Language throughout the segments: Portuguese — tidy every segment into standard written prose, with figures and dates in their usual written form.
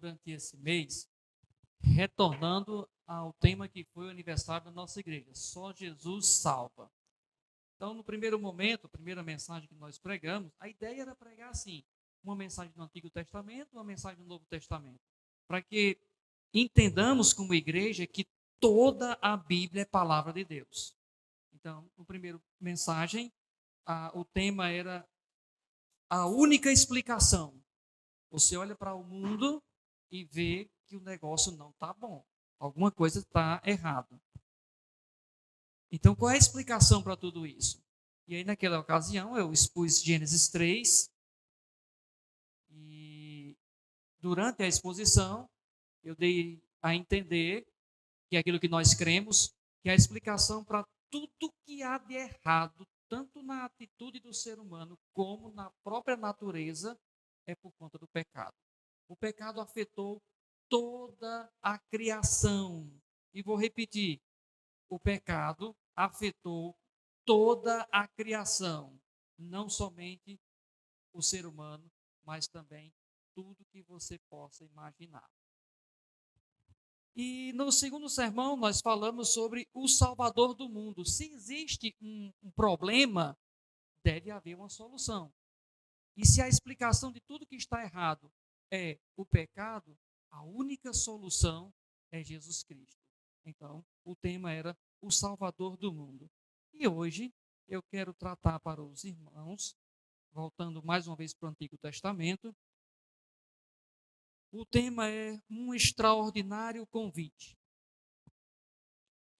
durante esse mês, retornando ao tema que foi o aniversário da nossa igreja, Só Jesus Salva. Então, no primeiro momento, a primeira mensagem que nós pregamos, a ideia era pregar assim, uma mensagem do Antigo Testamento, uma mensagem do Novo Testamento, para que entendamos como igreja que toda a Bíblia é palavra de Deus. Então, no primeiro mensagem, o tema era a única explicação. Você olha para o mundo e vê que o negócio não está bom. Alguma coisa está errada. Então, qual é a explicação para tudo isso? E aí, naquela ocasião, eu expus Gênesis 3. E durante a exposição, eu dei a entender que é aquilo que nós cremos, que é a explicação para tudo que há de errado, tanto na atitude do ser humano, como na própria natureza, é por conta do pecado. O pecado afetou toda a criação. E vou repetir: o pecado afetou toda a criação, não somente o ser humano, mas também tudo que você possa imaginar. E no segundo sermão nós falamos sobre o Salvador do mundo. Se existe um problema, deve haver uma solução. E se a explicação de tudo que está errado é o pecado, a única solução é Jesus Cristo. Então, o tema era o Salvador do mundo. E hoje eu quero tratar para os irmãos, voltando mais uma vez para o Antigo Testamento, o tema é um extraordinário convite.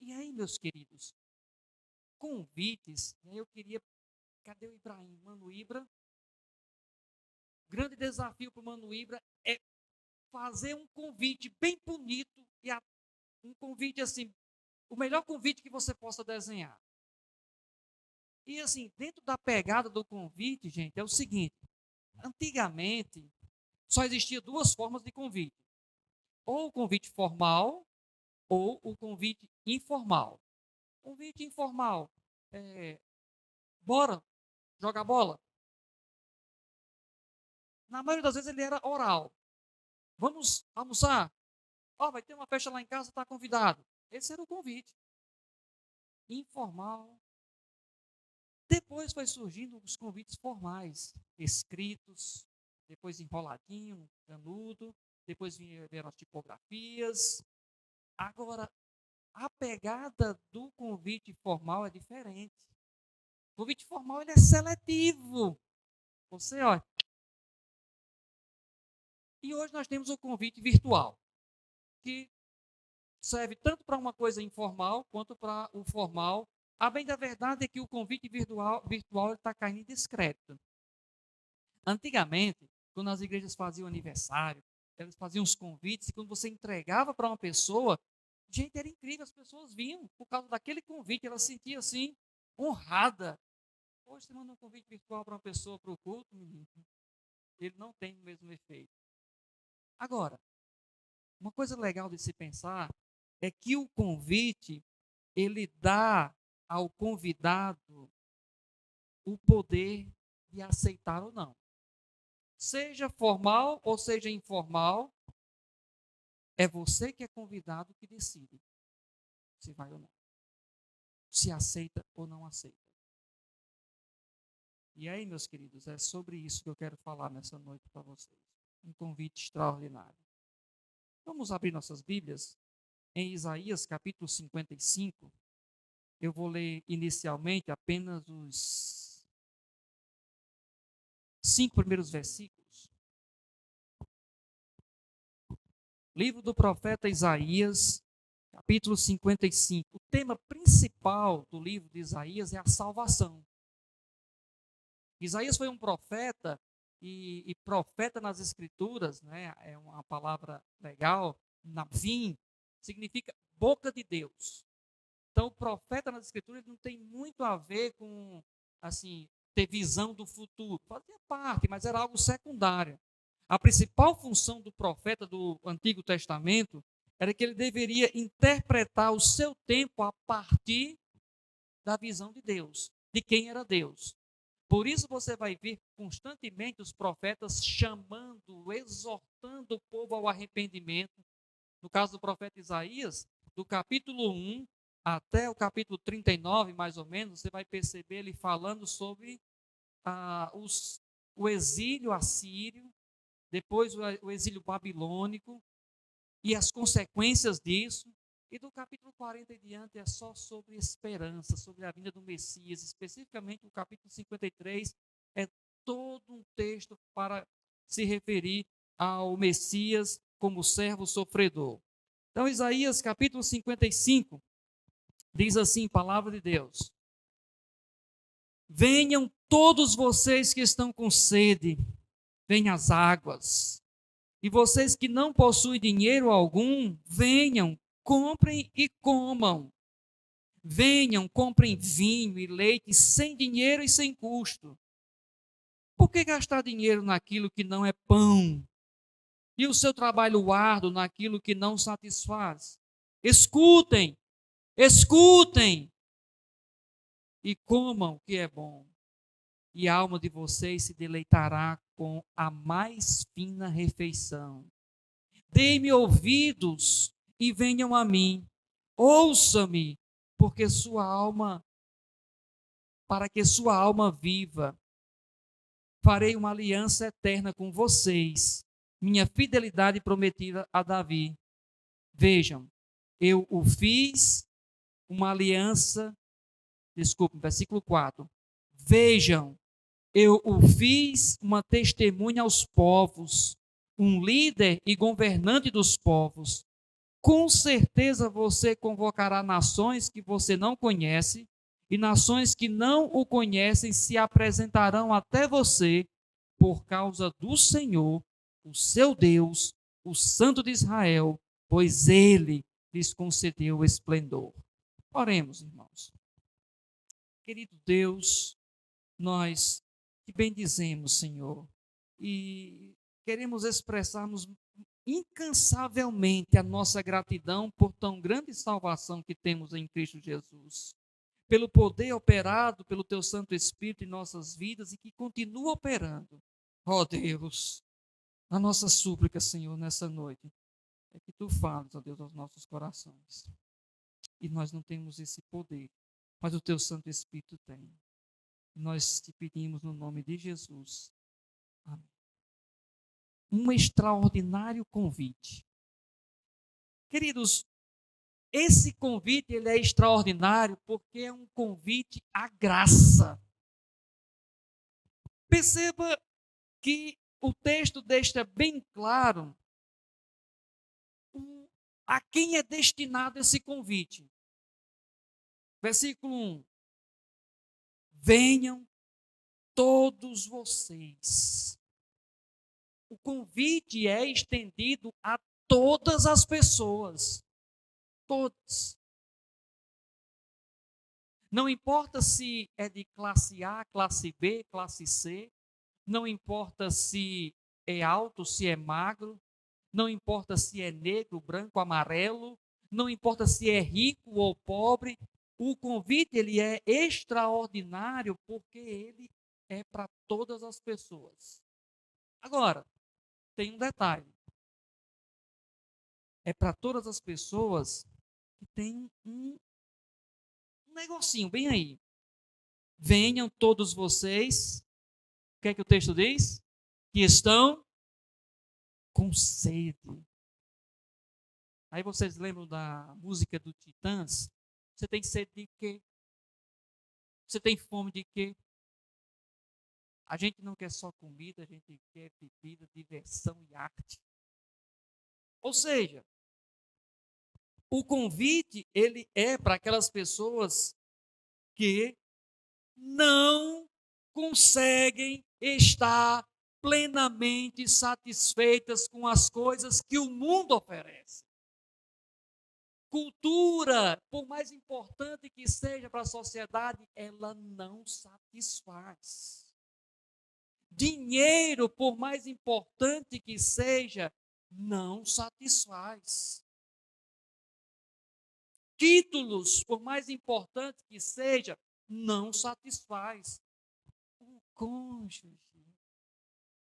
E aí, meus queridos, convites, eu queria, cadê o Ibrahim? Mano Ibra. O grande desafio para o Mano Ibra é fazer um convite bem bonito, e um convite assim, o melhor convite que você possa desenhar. E assim, dentro da pegada do convite, gente, é o seguinte: antigamente só existia duas formas de convite: ou o convite formal ou o convite informal. Convite informal, bora jogar bola. Na maioria das vezes ele era oral. Vamos almoçar? Vai ter uma festa lá em casa, está convidado. Esse era o convite. Informal. Depois foi surgindo os convites formais, escritos, depois enroladinho, canudo, depois vieram as tipografias. Agora, a pegada do convite formal é diferente. O convite formal ele é seletivo. Você, olha. E hoje nós temos o convite virtual, que serve tanto para uma coisa informal quanto para o formal. A bem da verdade é que o convite virtual está caindo em descrédito. Antigamente, quando as igrejas faziam aniversário, elas faziam os convites, e quando você entregava para uma pessoa, gente, era incrível, as pessoas vinham por causa daquele convite, ela se sentia assim, honrada. Hoje você manda um convite virtual para uma pessoa para o culto, menino, ele não tem o mesmo efeito. Agora, uma coisa legal de se pensar é que o convite, ele dá ao convidado o poder de aceitar ou não. Seja formal ou seja informal, é você que é convidado que decide se vai ou não. Se aceita ou não aceita. E aí, meus queridos, é sobre isso que eu quero falar nessa noite para vocês. Um convite extraordinário. Vamos abrir nossas Bíblias em Isaías capítulo 55. Eu vou ler inicialmente apenas os 5 primeiros versículos. Livro do profeta Isaías, capítulo 55. O tema principal do livro de Isaías é a salvação. Isaías foi um profeta, e profeta nas Escrituras, né, é uma palavra legal, navim, significa boca de Deus. Então, o profeta nas Escrituras não tem muito a ver com, assim, ter visão do futuro. Fazia parte, mas era algo secundário. A principal função do profeta do Antigo Testamento era que ele deveria interpretar o seu tempo a partir da visão de Deus, de quem era Deus. Por isso você vai ver constantemente os profetas chamando, exortando o povo ao arrependimento. No caso do profeta Isaías, do capítulo 1 até o capítulo 39, mais ou menos, você vai perceber ele falando sobre o exílio assírio, depois o exílio babilônico e as consequências disso. E do capítulo 40 em diante é só sobre esperança, sobre a vinda do Messias. Especificamente o capítulo 53 é todo um texto para se referir ao Messias como servo sofredor. Então, Isaías capítulo 55 diz assim, palavra de Deus: venham todos vocês que estão com sede, venham às águas. E vocês que não possuem dinheiro algum, venham, comprem e comam. Venham, comprem vinho e leite sem dinheiro e sem custo. Por que gastar dinheiro naquilo que não é pão? E o seu trabalho árduo naquilo que não satisfaz? Escutem, escutem e comam o que é bom. E a alma de vocês se deleitará com a mais fina refeição. Dê-me ouvidos e venham a mim. Ouça-me, porque sua alma, para que sua alma viva. Farei uma aliança eterna com vocês, minha fidelidade prometida a Davi. Vejam, eu o fiz uma aliança, desculpe, versículo 4. Vejam, eu o fiz uma testemunha aos povos, um líder e governante dos povos. Com certeza você convocará nações que você não conhece, e nações que não o conhecem se apresentarão até você por causa do Senhor, o seu Deus, o Santo de Israel, pois ele lhes concedeu esplendor. Oremos, irmãos. Querido Deus, nós te bendizemos, Senhor, e queremos expressarmos incansavelmente a nossa gratidão por tão grande salvação que temos em Cristo Jesus, pelo poder operado pelo teu Santo Espírito em nossas vidas e que continua operando. Ó Deus, a nossa súplica, Senhor, nessa noite, é que tu fales, ó Deus, aos nossos corações. E nós não temos esse poder, mas o teu Santo Espírito tem. Nós te pedimos no nome de Jesus. Amém. Um extraordinário convite. Queridos, esse convite ele é extraordinário porque é um convite à graça. Perceba que o texto deixa bem claro a quem é destinado esse convite. Versículo 1. Venham todos vocês. O convite é estendido a todas as pessoas. Todas. Não importa se é de classe A, classe B, classe C, não importa se é alto, se é magro, não importa se é negro, branco, amarelo, não importa se é rico ou pobre, o convite ele é extraordinário porque ele é para todas as pessoas. Agora, tem um detalhe. É para todas as pessoas que tem um negocinho bem aí. Venham todos vocês, o que é que o texto diz? Que estão com sede. Aí vocês lembram da música do Titãs? Você tem sede de quê? Você tem fome de quê? A gente não quer só comida, a gente quer bebida, diversão e arte. Ou seja, o convite ele é para aquelas pessoas que não conseguem estar plenamente satisfeitas com as coisas que o mundo oferece. Cultura, por mais importante que seja para a sociedade, ela não satisfaz. Dinheiro, por mais importante que seja, não satisfaz. Títulos, por mais importante que seja, não satisfaz. cônjuge.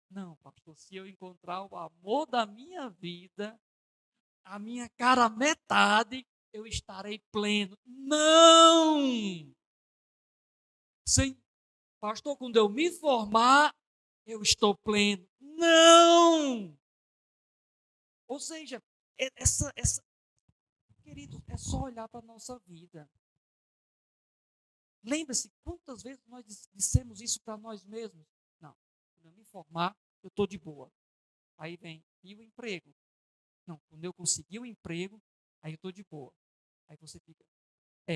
Não, pastor, se eu encontrar o amor da minha vida, a minha cara metade, eu estarei pleno. Não! Sim, pastor, quando eu me formar, eu estou pleno. Não! Ou seja, queridos, é só olhar para a nossa vida. Lembre-se, quantas vezes nós dissemos isso para nós mesmos? Não, quando eu me formar, eu estou de boa. Aí vem, e o emprego? Não, quando eu conseguir o emprego, aí eu estou de boa. Aí você fica,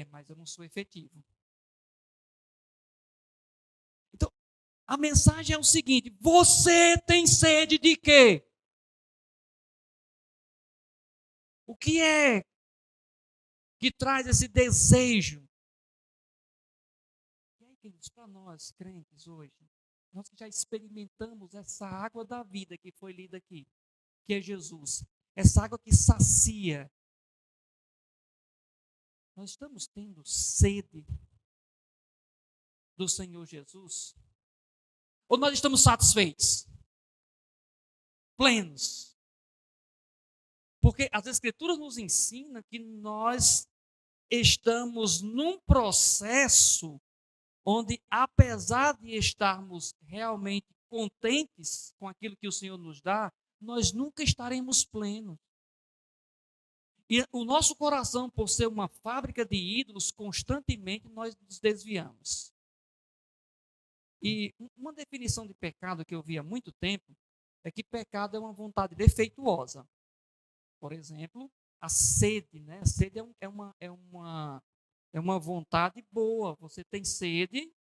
mas eu não sou efetivo. Então, a mensagem é o seguinte: você tem sede de quê? O que é que traz esse desejo? E aí, queridos, para nós crentes hoje, nós que já experimentamos essa água da vida que foi lida aqui, que é Jesus, essa água que sacia, nós estamos tendo sede do Senhor Jesus? Ou nós estamos satisfeitos? Plenos? Porque as Escrituras nos ensinam que nós estamos num processo onde, apesar de estarmos realmente contentes com aquilo que o Senhor nos dá, nós nunca estaremos plenos. E o nosso coração, por ser uma fábrica de ídolos, constantemente nós nos desviamos. E uma definição de pecado que eu vi há muito tempo é que pecado é uma vontade defeituosa. Por exemplo, a sede, né? A sede é uma vontade boa. Você tem sede,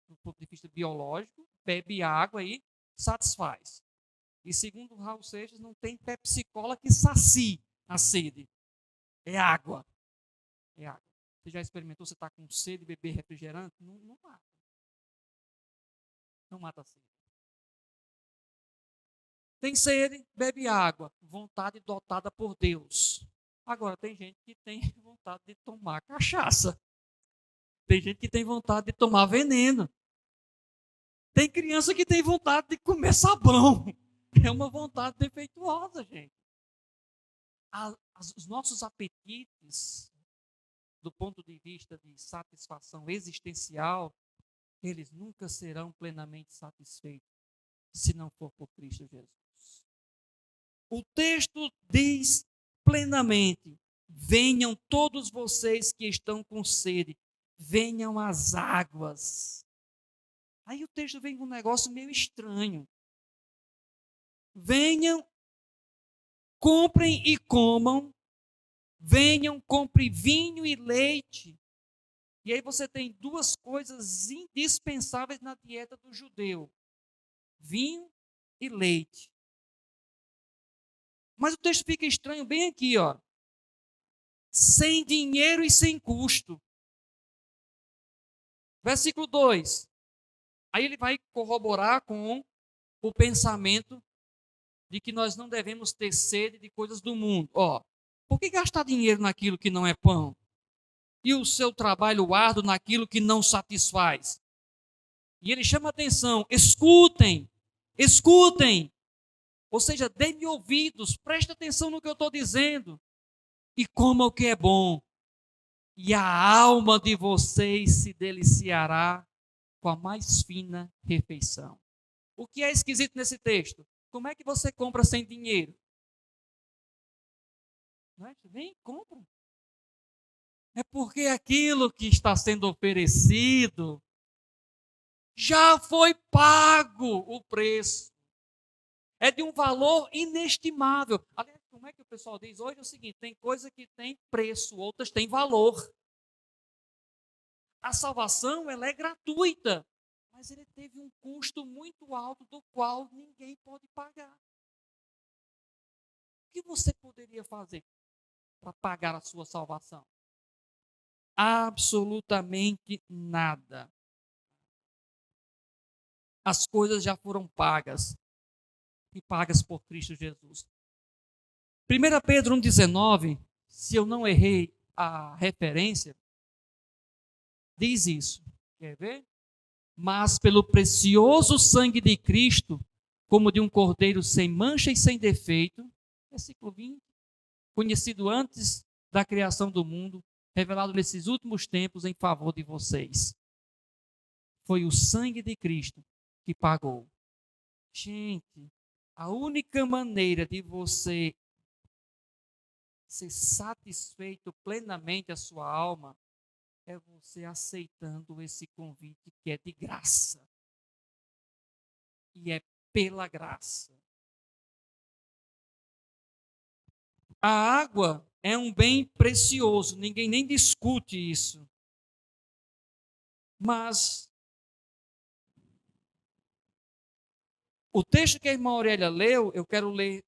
do ponto de vista biológico, bebe água e satisfaz. E segundo Raul Seixas, não tem Pepsi-Cola que sacie a sede. É água. É água. Você já experimentou, você está com sede de beber refrigerante? Não mata. Não mata a sede. Tem sede, bebe água. Vontade dotada por Deus. Agora, tem gente que tem vontade de tomar cachaça. Tem gente que tem vontade de tomar veneno. Tem criança que tem vontade de comer sabão. É uma vontade defeituosa, gente. Os nossos apetites, do ponto de vista de satisfação existencial, eles nunca serão plenamente satisfeitos se não for por Cristo Jesus. O texto diz plenamente: venham todos vocês que estão com sede, venham às águas. Aí o texto vem com um negócio meio estranho. Venham, comprem e comam. Venham, compre vinho e leite. E aí você tem duas coisas indispensáveis na dieta do judeu: vinho e leite. Mas o texto fica estranho bem aqui, ó. Sem dinheiro e sem custo. Versículo 2. Aí ele vai corroborar com o pensamento de que nós não devemos ter sede de coisas do mundo. Ó, por que gastar dinheiro naquilo que não é pão? E o seu trabalho árduo naquilo que não satisfaz? E ele chama a atenção: escutem, escutem. Ou seja, dê-me ouvidos, preste atenção no que eu estou dizendo. E coma o que é bom. E a alma de vocês se deliciará com a mais fina refeição. O que é esquisito nesse texto? Como é que você compra sem dinheiro? Não é? Vem, compra. É porque aquilo que está sendo oferecido já foi pago o preço. É de um valor inestimável. Aliás, como é que o pessoal diz hoje? É o seguinte: tem coisa que tem preço, outras têm valor. A salvação, ela é gratuita, mas ele teve um custo muito alto do qual ninguém pode pagar. O que você poderia fazer para pagar a sua salvação? Absolutamente nada. As coisas já foram pagas e pagas por Cristo Jesus. 1 Pedro 1,19, se eu não errei a referência, diz isso. Quer ver? mas pelo precioso sangue de Cristo, como de um cordeiro sem mancha e sem defeito, versículo 20, conhecido antes da criação do mundo, revelado nesses últimos tempos em favor de vocês. Foi o sangue de Cristo que pagou. Gente, a única maneira de você ser satisfeito plenamente a sua alma é você aceitando esse convite que é de graça. E é pela graça. A água é um bem precioso, ninguém nem discute isso. Mas o texto que a irmã Aurélia leu, eu quero ler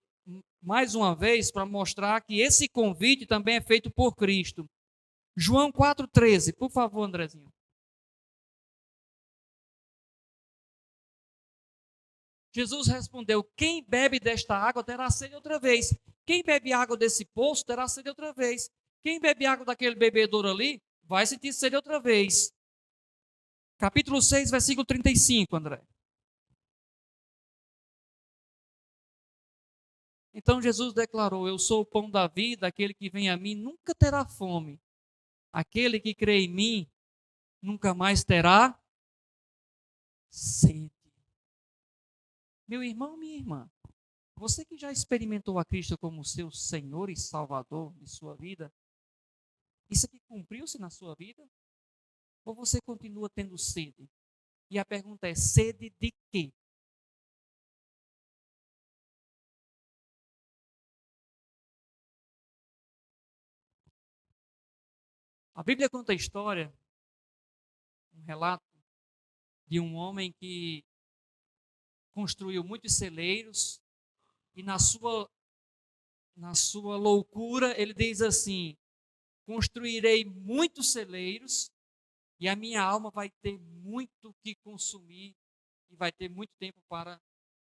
mais uma vez para mostrar que esse convite também é feito por Cristo. João 4,13, por favor, Andrezinho. Jesus respondeu: quem bebe desta água terá sede outra vez. Quem bebe água desse poço terá sede outra vez. Quem bebe água daquele bebedouro ali vai sentir sede outra vez. Capítulo 6, versículo 35, André. Então Jesus declarou: eu sou o pão da vida, aquele que vem a mim nunca terá fome. Aquele que crê em mim nunca mais terá sede. Meu irmão, minha irmã, você que já experimentou a Cristo como seu Senhor e Salvador de sua vida, isso aqui cumpriu-se na sua vida? Ou você continua tendo sede? E a pergunta é: sede de quê? A Bíblia conta a história, um relato de um homem que construiu muitos celeiros e na sua loucura ele diz assim: construirei muitos celeiros e a minha alma vai ter muito que consumir e vai ter muito tempo para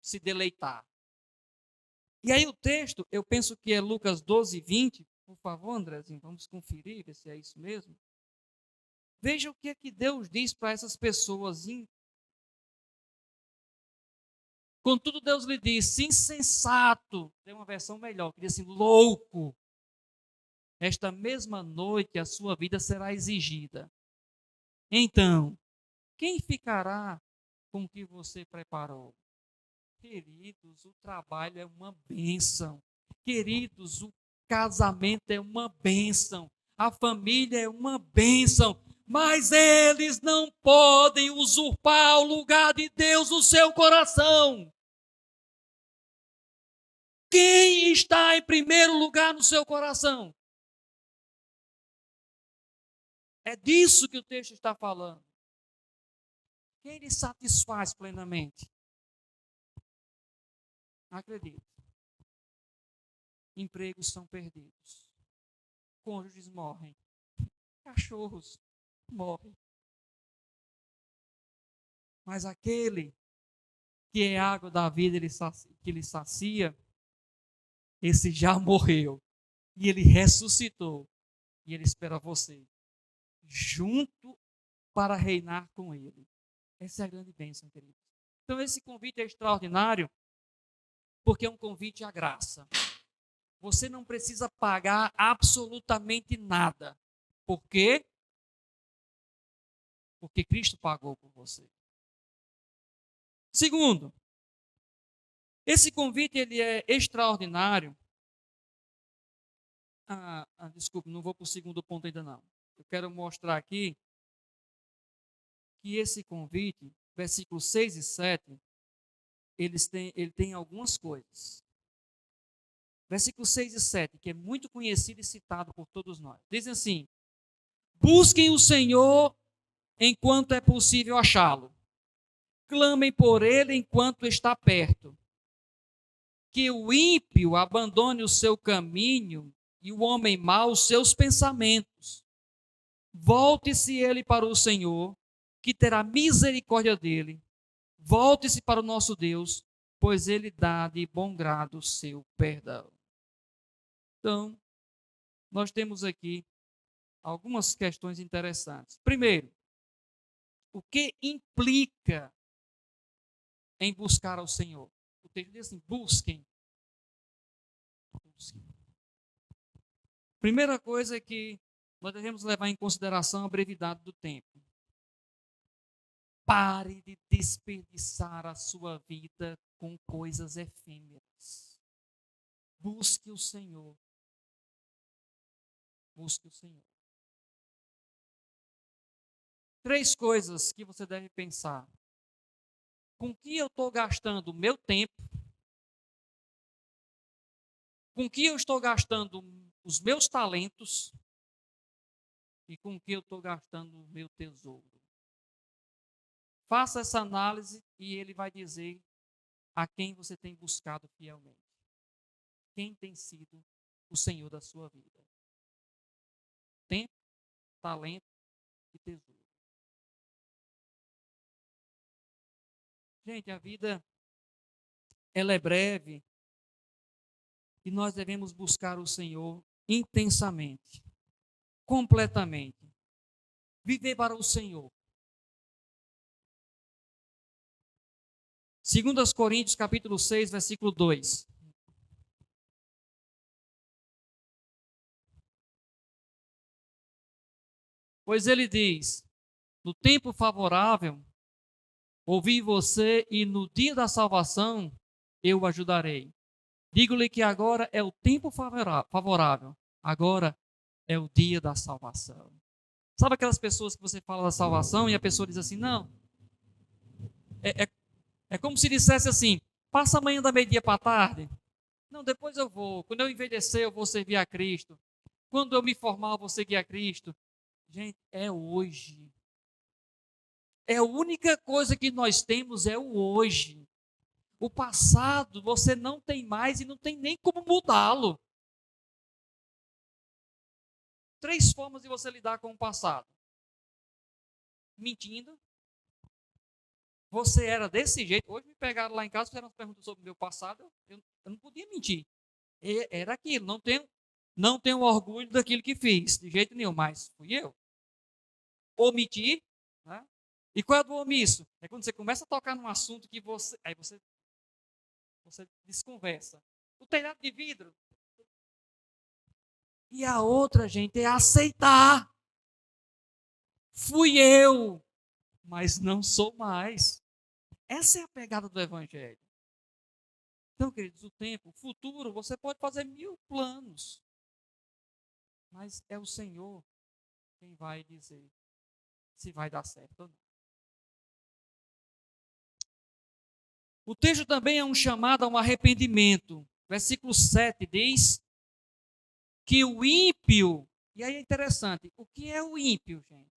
se deleitar. E aí o texto, eu penso que é Lucas 12, 20. Por favor, Andrezinho, vamos conferir, ver se é isso mesmo. Veja o que é que Deus diz para essas pessoas. Contudo, Deus lhe disse: insensato, tem uma versão melhor, que diz assim: louco. Esta mesma noite a sua vida será exigida. Então, quem ficará com o que você preparou? Queridos, o trabalho é uma bênção. Queridos, o casamento é uma bênção. A família é uma bênção. Mas eles não podem usurpar o lugar de Deus no seu coração. Quem está em primeiro lugar no seu coração? É disso que o texto está falando. Quem lhe satisfaz plenamente? Acredite. Empregos são perdidos. Cônjuges morrem. Cachorros morrem. Mas aquele que é água da vida, que lhe sacia, esse já morreu. E ele ressuscitou. E ele espera você junto para reinar com ele. Essa é a grande bênção, querido. Então esse convite é extraordinário porque é um convite à graça. Você não precisa pagar absolutamente nada. Por quê? Porque Cristo pagou por você. Segundo, esse convite ele é extraordinário. Desculpe, não vou para o segundo ponto ainda não. Eu quero mostrar aqui que esse convite, versículos 6 e 7, ele tem algumas coisas. Versículos 6 e 7, que é muito conhecido e citado por todos nós. Dizem assim: busquem o Senhor enquanto é possível achá-lo. Clamem por ele enquanto está perto. Que o ímpio abandone o seu caminho e o homem mau os seus pensamentos. Volte-se ele para o Senhor, que terá misericórdia dele. Volte-se para o nosso Deus, pois ele dá de bom grado o seu perdão. Então, nós temos aqui algumas questões interessantes. Primeiro, O que implica em buscar ao Senhor? O texto diz assim: busquem. Primeira coisa é que nós devemos levar em consideração a brevidade do tempo. Pare de desperdiçar a sua vida com coisas efêmeras. Busque o Senhor. Busque o Senhor. 3 coisas que você deve pensar. Com que eu estou gastando o meu tempo? Com que eu estou gastando os meus talentos? E com que eu estou gastando o meu tesouro? Faça essa análise e ele vai dizer a quem você tem buscado fielmente. Quem tem sido o Senhor da sua vida? Tempo, talento e tesouro. Gente, a vida ela é breve e nós devemos buscar o Senhor intensamente, completamente. Viver para o Senhor. 2 Coríntios capítulo 6, versículo 2. Pois ele diz: no tempo favorável, ouvi você e no dia da salvação eu o ajudarei. Digo-lhe que agora é o tempo favorável, agora é o dia da salvação. Sabe aquelas pessoas que você fala da salvação e a pessoa diz assim, não, é como se dissesse assim, passa amanhã da meio-dia para a tarde. Não, depois eu vou, quando eu envelhecer eu vou servir a Cristo. Quando eu me formar eu vou seguir a Cristo. Gente, é hoje. É a única coisa que nós temos é o hoje. O passado você não tem mais e não tem nem como mudá-lo. 3 formas de você lidar com o passado. Mentindo. Você era desse jeito. Hoje me pegaram lá em casa, fizeram umas perguntas sobre o meu passado. Eu não podia mentir. Era aquilo. Não tenho orgulho daquilo que fiz, de jeito nenhum, mas fui eu. Omitir. Né? E qual é do omisso? É quando você começa a tocar num assunto que aí você desconversa. O telhado de vidro. E a outra, gente, é aceitar. Fui eu, mas não sou mais. Essa é a pegada do Evangelho. Então, queridos, o tempo, o futuro, você pode fazer 1000 planos. Mas é o Senhor quem vai dizer se vai dar certo ou não. O texto também é um chamado a um arrependimento. Versículo 7 diz que o ímpio, e aí é interessante, o que é o ímpio, gente?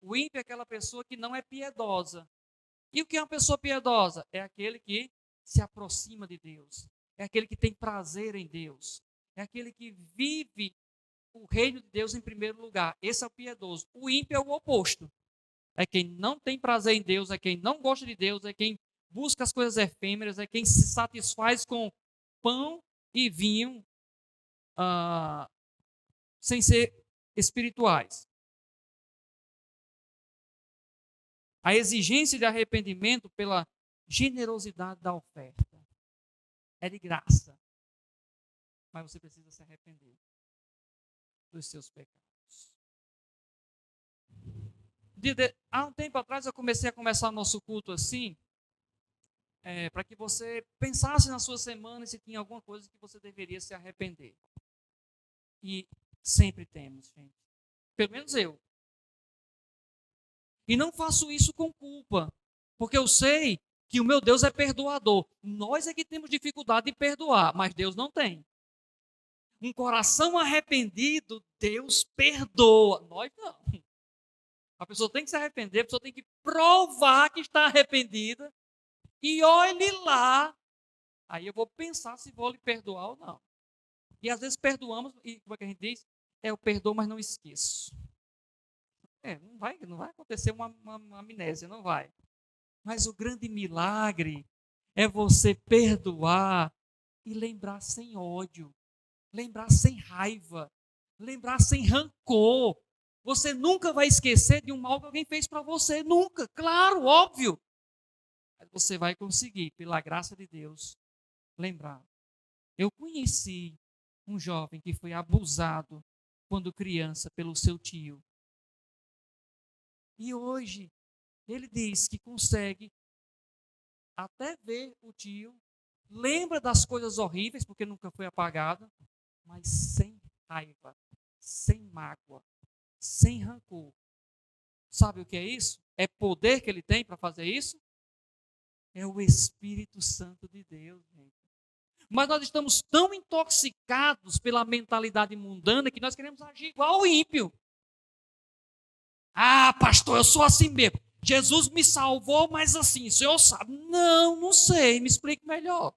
O ímpio é aquela pessoa que não é piedosa. E o que é uma pessoa piedosa? É aquele que se aproxima de Deus. É aquele que tem prazer em Deus. É aquele que vive o reino de Deus em primeiro lugar. Esse é o piedoso. O ímpio é o oposto. É quem não tem prazer em Deus, é quem não gosta de Deus, é quem busca as coisas efêmeras, é quem se satisfaz com pão e vinho sem ser espirituais. A exigência de arrependimento pela generosidade da oferta. É de graça. Mas você precisa se arrepender dos seus pecados. Há um tempo atrás eu comecei a começar o nosso culto assim, para que você pensasse na sua semana e se tinha alguma coisa que você deveria se arrepender. E sempre temos, gente. Pelo menos eu. E não faço isso com culpa, porque eu sei que o meu Deus é perdoador. Nós é que temos dificuldade de perdoar, mas Deus não tem. Um coração arrependido, Deus perdoa. Nós não. A pessoa tem que se arrepender, a pessoa tem que provar que está arrependida. E olhe lá. Aí eu vou pensar se vou lhe perdoar ou não. E às vezes perdoamos, e como é que a gente diz? Eu perdoo, mas não esqueço. Não vai acontecer uma amnésia, não vai. Mas o grande milagre é você perdoar e lembrar sem ódio, lembrar sem raiva, lembrar sem rancor, Você nunca vai esquecer de um mal que alguém fez para você. Nunca. Claro, óbvio. Mas você vai conseguir, pela graça de Deus, lembrar. Eu conheci um jovem que foi abusado quando criança pelo seu tio. E hoje ele diz que consegue até ver o tio, lembra das coisas horríveis, porque nunca foi apagada, mas sem raiva, sem mágoa, sem rancor. Sabe o que é isso? É poder que ele tem para fazer isso? É o Espírito Santo de Deus, gente. Mas nós estamos tão intoxicados pela mentalidade mundana que nós queremos agir igual o ímpio. Ah, pastor, eu sou assim mesmo. Jesus me salvou, mas assim, o senhor sabe. Não, não sei, me explique melhor.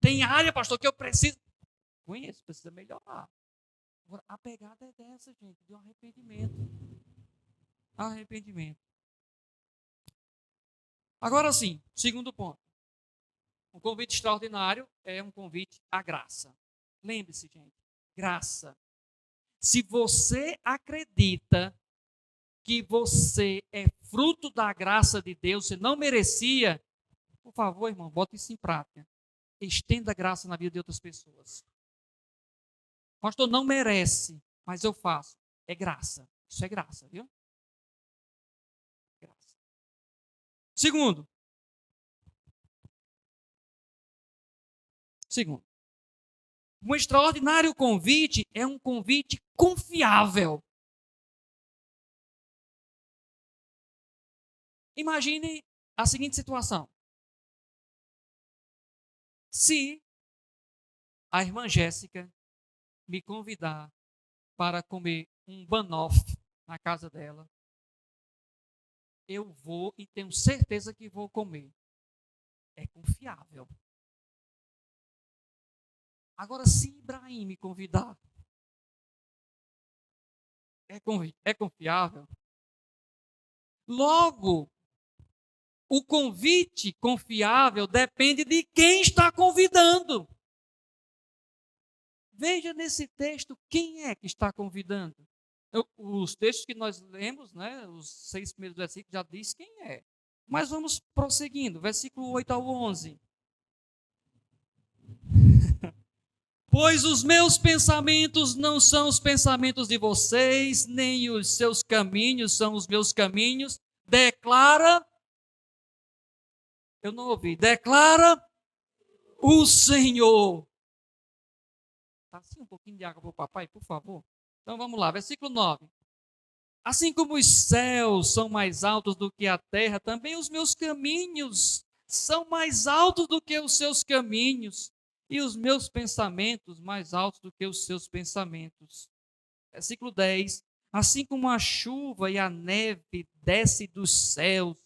Tem área, pastor, que eu preciso. Conheço, precisa melhorar. Agora, a pegada é dessa, gente, de um arrependimento. Arrependimento. Agora sim, segundo ponto. Um convite extraordinário é um convite à graça. Lembre-se, gente, graça. Se você acredita que você é fruto da graça de Deus, você não merecia, por favor, irmão, bote isso em prática. Estenda a graça na vida de outras pessoas. Pastor, não merece, mas eu faço. É graça. Isso é graça, viu? Graça. Segundo, um extraordinário convite é um convite confiável. Imagine a seguinte situação. Se a irmã Jéssica me convidar para comer um banoffee na casa dela, eu vou e tenho certeza que vou comer. É confiável. Agora, se Ibrahim me convidar, é confiável? Logo, o convite confiável depende de quem está convidando. Veja nesse texto quem é que está convidando. Os textos que nós lemos, né, os 6 primeiros versículos, já diz quem é. Mas vamos prosseguindo, versículo 8 ao 11. Pois os meus pensamentos não são os pensamentos de vocês, nem os seus caminhos são os meus caminhos. Declara, eu não ouvi, declara o Senhor. Assim um pouquinho de água para o papai, por favor. Então vamos lá, versículo 9. Assim como os céus são mais altos do que a terra, também os meus caminhos são mais altos do que os seus caminhos, e os meus pensamentos mais altos do que os seus pensamentos. Versículo 10. Assim como a chuva e a neve descem dos céus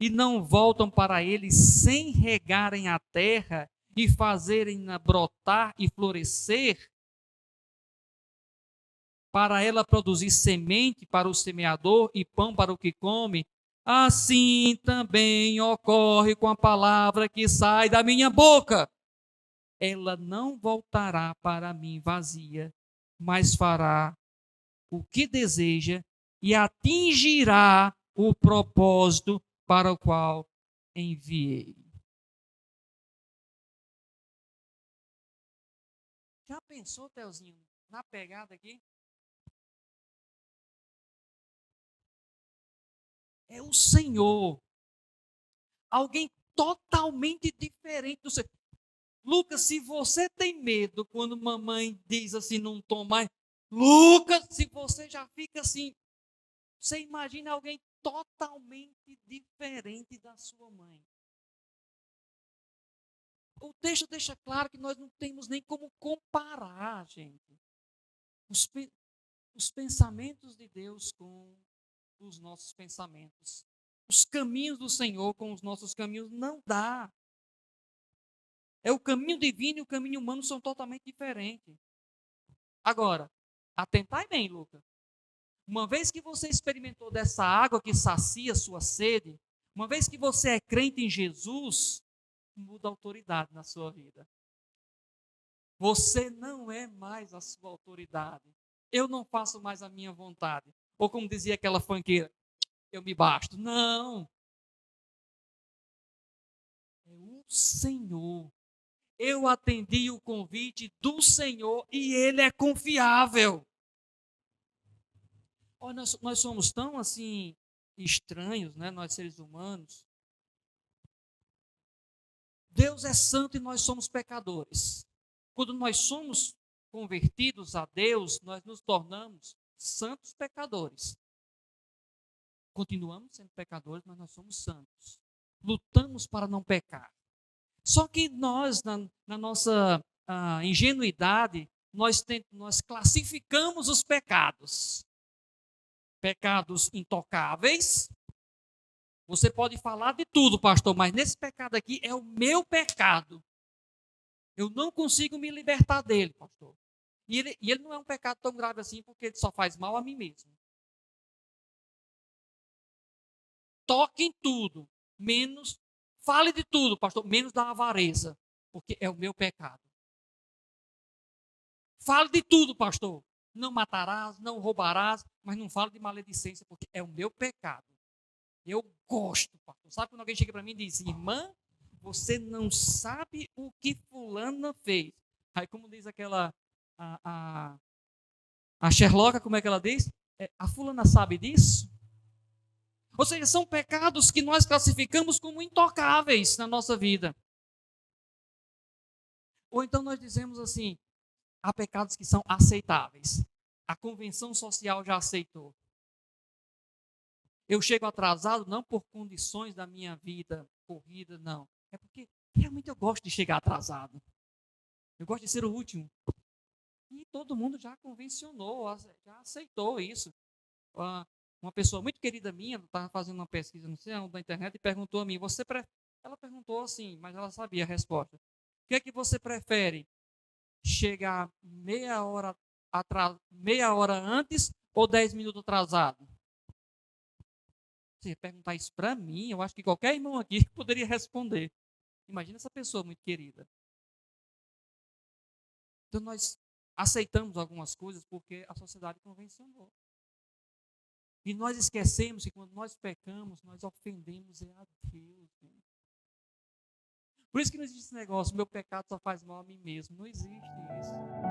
e não voltam para ele sem regarem a terra e fazerem-na brotar e florescer, para ela produzir semente para o semeador e pão para o que come, assim também ocorre com a palavra que sai da minha boca. Ela não voltará para mim vazia, mas fará o que deseja e atingirá o propósito para o qual enviei. Já pensou, Telzinho, na pegada aqui? É o Senhor. Alguém totalmente diferente do Senhor. Lucas, se você tem medo quando mamãe diz assim, não toma mais. Lucas, se você já fica assim, você imagina alguém totalmente diferente da sua mãe. O texto deixa claro que nós não temos nem como comparar, gente, os pensamentos de Deus com os nossos pensamentos. Os caminhos do Senhor com os nossos caminhos não dá. É o caminho divino e o caminho humano são totalmente diferentes. Agora, atentai bem, Lucas. Uma vez que você experimentou dessa água que sacia sua sede, uma vez que você é crente em Jesus, muda a autoridade na sua vida. Você não é mais a sua autoridade. Eu não faço mais a minha vontade. Ou como dizia aquela funkeira, eu me basto. Não. É o Senhor. Eu atendi o convite do Senhor e Ele é confiável. Olha, nós somos tão assim estranhos, né? Nós seres humanos. Deus é santo e nós somos pecadores. Quando nós somos convertidos a Deus, nós nos tornamos santos pecadores. Continuamos sendo pecadores, mas nós somos santos. Lutamos para não pecar. Só que nós, na nossa ingenuidade, nós classificamos os pecados. Pecados intocáveis. Você pode falar de tudo, pastor, mas nesse pecado aqui é o meu pecado. Eu não consigo me libertar dele, pastor. E ele não é um pecado tão grave assim, porque ele só faz mal a mim mesmo. Toque em tudo, menos, fale de tudo, pastor, menos da avareza, porque é o meu pecado. Fale de tudo, pastor. Não matarás, não roubarás, mas não fale de maledicência, porque é o meu pecado. Eu gosto, pastor. Sabe quando alguém chega para mim e diz, irmã, você não sabe o que fulana fez. Aí como diz aquela, a Sherlocka, como é que ela diz? A fulana sabe disso? Ou seja, são pecados que nós classificamos como intocáveis na nossa vida. Ou então nós dizemos assim, há pecados que são aceitáveis. A convenção social já aceitou. Eu chego atrasado não por condições da minha vida corrida, não. É porque realmente eu gosto de chegar atrasado. Eu gosto de ser o último. E todo mundo já convencionou, já aceitou isso. Uma pessoa muito querida minha, estava fazendo uma pesquisa, não sei onde, na internet, e perguntou a mim, ela perguntou assim, mas ela sabia a resposta. O que é que você prefere? Chegar meia hora antes ou 10 minutos atrasado? Se perguntar isso para mim, eu acho que qualquer irmão aqui poderia responder. Imagina essa pessoa muito querida. Então nós aceitamos algumas coisas porque a sociedade convencionou. E nós esquecemos que quando nós pecamos, nós ofendemos a Deus. Por isso que não existe esse negócio, meu pecado só faz mal a mim mesmo. Não existe isso.